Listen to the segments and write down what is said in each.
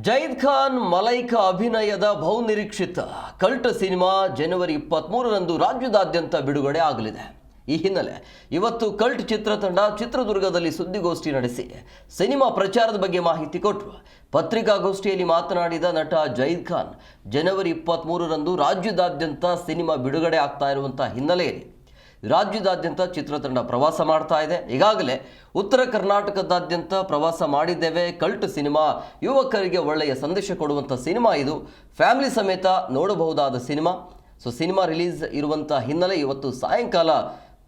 ಜೈದ್ ಖಾನ್ ಮಲೈಕಾ ಅಭಿನಯದ ಬಹುನಿರೀಕ್ಷಿತ cult cinema ಜನವರಿ 23ರಂದು ರಾಜ್ಯದಾದ್ಯಂತ ಬಿಡುಗಡೆ ಆಗಲಿದೆ. ಈ ಹಿನ್ನೆಲೆ ಇವತ್ತು ಕಲ್ಟ್ ಚಿತ್ರತಂಡ ಚಿತ್ರದುರ್ಗದಲ್ಲಿ ಸುದ್ದಿಗೋಷ್ಠಿ ನಡೆಸಿ ಸಿನಿಮಾ ಪ್ರಚಾರದ ಬಗ್ಗೆ ಮಾಹಿತಿ ಕೊಟ್ಟರು. ಪತ್ರಿಕಾಗೋಷ್ಠಿಯಲ್ಲಿ ಮಾತನಾಡಿದ ನಟ ಜೈದ್ ಖಾನ್, ಜನವರಿ 23ರಂದು ರಾಜ್ಯದಾದ್ಯಂತ ಸಿನಿಮಾ ಬಿಡುಗಡೆ ಆಗ್ತಾ ಇರುವಂತಹ ಹಿನ್ನೆಲೆಯಲ್ಲಿ ರಾಜ್ಯದಾದ್ಯಂತ ಚಿತ್ರತಂಡ ಪ್ರವಾಸ ಮಾಡ್ತಾ ಇದೆ. ಈಗಾಗಲೇ ಉತ್ತರ ಕರ್ನಾಟಕದಾದ್ಯಂತ ಪ್ರವಾಸ ಮಾಡಿದ್ದೇವೆ. ಕಲ್ಟ್ ಸಿನಿಮಾ ಯುವಕರಿಗೆ ಒಳ್ಳೆಯ ಸಂದೇಶ ಕೊಡುವಂಥ ಸಿನಿಮಾ ಇದು. ಫ್ಯಾಮಿಲಿ ಸಮೇತ ನೋಡಬಹುದಾದ ಸಿನಿಮಾ. ಸಿನಿಮಾ ರಿಲೀಸ್ ಇರುವಂಥ ಹಿನ್ನೆಲೆ ಇವತ್ತು ಸಾಯಂಕಾಲ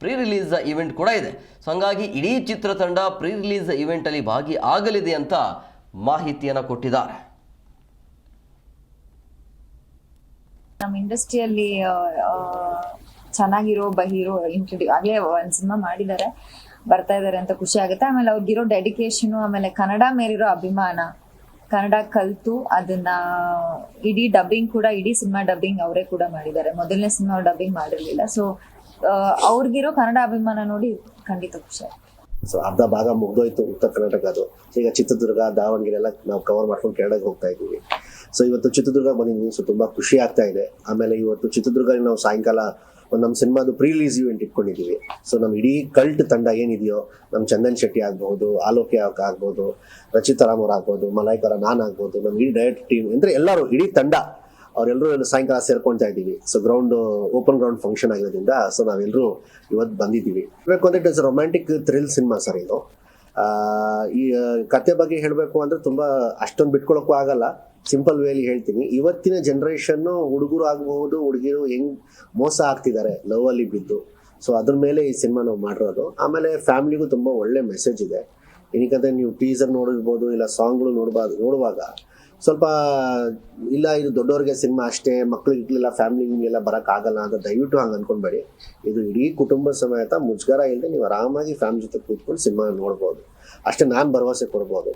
ಪ್ರೀ ರಿಲೀಸ್ ಇವೆಂಟ್ ಕೂಡ ಇದೆ. ಹಂಗಾಗಿ ಇಡೀ ಚಿತ್ರತಂಡ ಪ್ರೀ ರಿಲೀಸ್ ಇವೆಂಟಲ್ಲಿ ಭಾಗಿ ಆಗಲಿದೆ ಅಂತ ಮಾಹಿತಿಯನ್ನು ಕೊಟ್ಟಿದ್ದಾರೆ. ನಮ್ಮ ಇಂಡಸ್ಟ್ರಿಯಲ್ಲಿ ಚೆನ್ನಾಗಿರೋ ಹೀರೋ ಆಗ್ಲೇ ಒಂದ್ ಸಿನಿಮಾ ಮಾಡಿದ್ದಾರೆ, ಬರ್ತಾ ಇದಾರೆ ಅಂತ ಖುಷಿ ಆಗುತ್ತೆ. ಆಮೇಲೆ ಅವ್ರಿಗಿರೋ ಡೆಡಿಕೇಶನ್, ಆಮೇಲೆ ಕನ್ನಡ ಮೇಲಿರೋ ಅಭಿಮಾನ, ಕನ್ನಡ ಕಲ್ತು ಅದನ್ನ ಇಡೀ ಡಬ್ಬಿಂಗ್ ಕೂಡ, ಇಡೀ ಸಿನಿಮಾ ಡಬ್ಬಿಂಗ್ ಅವರೇ ಕೂಡ ಮಾಡಿದ್ದಾರೆ. ಮೊದಲನೇ ಸಿನಿಮಾ ಡಬ್ಬಿಂಗ್ ಮಾಡಿರ್ಲಿಲ್ಲ. ಸೊ ಅವ್ರಿಗಿರೋ ಕನ್ನಡ ಅಭಿಮಾನ ನೋಡಿ ಖಂಡಿತ ಖುಷಿ ಆಗುತ್ತೆ. ಸೊ ಅರ್ಧ ಭಾಗ ಮುಗ್ದೋಯ್ತು ಉತ್ತರ ಕರ್ನಾಟಕದು. ಈಗ ಚಿತ್ರದುರ್ಗ, ದಾವಣಗೆರೆ ಎಲ್ಲ ನಾವು ಕವರ್ ಮಾಡ್ಕೊಂಡು ಕೆಳಗೆ ಹೋಗ್ತಾ ಇದ್ದೀವಿ. ಸೊ ಇವತ್ತು ಚಿತ್ರದುರ್ಗ ಬಂದಿದ್ದೀವಿ. ಸೊ ತುಂಬಾ ಖುಷಿ ಆಗ್ತಾ ಇದೆ. ಆಮೇಲೆ ಇವತ್ತು ಚಿತ್ರದುರ್ಗದಲ್ಲಿ ನಾವು ಸಾಯಂಕಾಲ ಒಂದು ನಮ್ಮ ಸಿನಿಮಾದು ಪ್ರೀ ರಿಲೀಸ್ ಇವೆಂಟ್ ಇಟ್ಕೊಂಡಿದ್ದೀವಿ. ಸೊ ನಮ್ಮ ಇಡೀ ಕಲ್ಟ್ ತಂಡ ಏನಿದೆಯೋ, ನಮ್ಮ ಚಂದನ್ ಶೆಟ್ಟಿ ಆಗ್ಬಹುದು, ಆಲೋಕೆ ಆಗ್ಬೋದು, ರಚಿತಾ ರಾಮ್ ಅವ್ರು ಆಗ್ಬೋದು, ಮಲೈಕಾರ ನಾನ್ ಆಗ್ಬೋದು, ನಮ್ಮ ಇಡೀ ಡೈರೆಕ್ಟ್ ಟೀಮ್ ಅಂದ್ರೆ ಎಲ್ಲರೂ ಇಡೀ ತಂಡ ಅವರೆಲ್ಲರೂ ಸಾಯಂಕಾಲ ಸೇರ್ಕೊಳ್ತಾ ಇದ್ದೀವಿ. So ground open ground function ಆಗಿರೋದ್ರಿಂದ ಸೊ ನಾವೆಲ್ಲರೂ ಇವತ್ತು ಬಂದಿದ್ದೀವಿ. ಬೇಕು ಅಂದ್ರೆ it is romantic thrill cinema sir ಇದು. ಈ ಕತೆ ಬಗ್ಗೆ ಹೇಳಬೇಕು ಅಂದ್ರೆ ತುಂಬಾ ಅಷ್ಟೊಂದು ಬಿಟ್ಕೊಳಕ್ಕೂ ಆಗಲ್ಲ. ಸಿಂಪಲ್ ವೇಲಿ ಹೇಳ್ತೀನಿ. ಇವತ್ತಿನ ಜನರೇಷನ್ ಹುಡುಗರು ಆಗಬಹುದು, ಹುಡುಗಿರು ಹೆಂಗ್ ಮೋಸ ಆಗ್ತಿದ್ದಾರೆ ಲವ್ ಅಲ್ಲಿ ಬಿದ್ದು. ಸೊ ಅದ್ರ ಮೇಲೆ ಈ ಸಿನಿಮಾ ನಾವು ಮಾಡಿರೋದು. ಆಮೇಲೆ ಫ್ಯಾಮಿಲಿಗೂ ತುಂಬಾ ಒಳ್ಳೆ ಮೆಸೇಜ್ ಇದೆ. ಏನಕ್ಕಂದ್ರೆ ನೀವು ಟೀಸರ್ ನೋಡಿರ್ಬೋದು, ಇಲ್ಲ ಸಾಂಗ್ಗಳು ನೋಡುವಾಗ ಸ್ವಲ್ಪ ಇಲ್ಲ ಇದು ದೊಡ್ಡವ್ರಿಗೆ ಸಿನಿಮಾ ಅಷ್ಟೇ, ಮಕ್ಳಿಗೆಲ್ಲ ಫ್ಯಾಮಿಲಿಗೆಲ್ಲ ಬರಕ್ ಆಗಲ್ಲ ಅಂತ ದಯವಿಟ್ಟು ಹಂಗೆ ಅನ್ಕೊಂಬೇಡಿ. ಇದು ಇಡೀ ಕುಟುಂಬ ಸಮೇತ ಮುಜುಗರ ಇಲ್ಲದೆ ನೀವು ಆರಾಮಾಗಿ ಫ್ಯಾಮಿಲಿ ಜೊತೆ ಕೂತ್ಕೊಂಡು ಸಿನಿಮಾ ನೋಡ್ಬೋದು. ಅಷ್ಟೇ ನಾನು ಭರವಸೆ ಕೊಡ್ಬೋದು.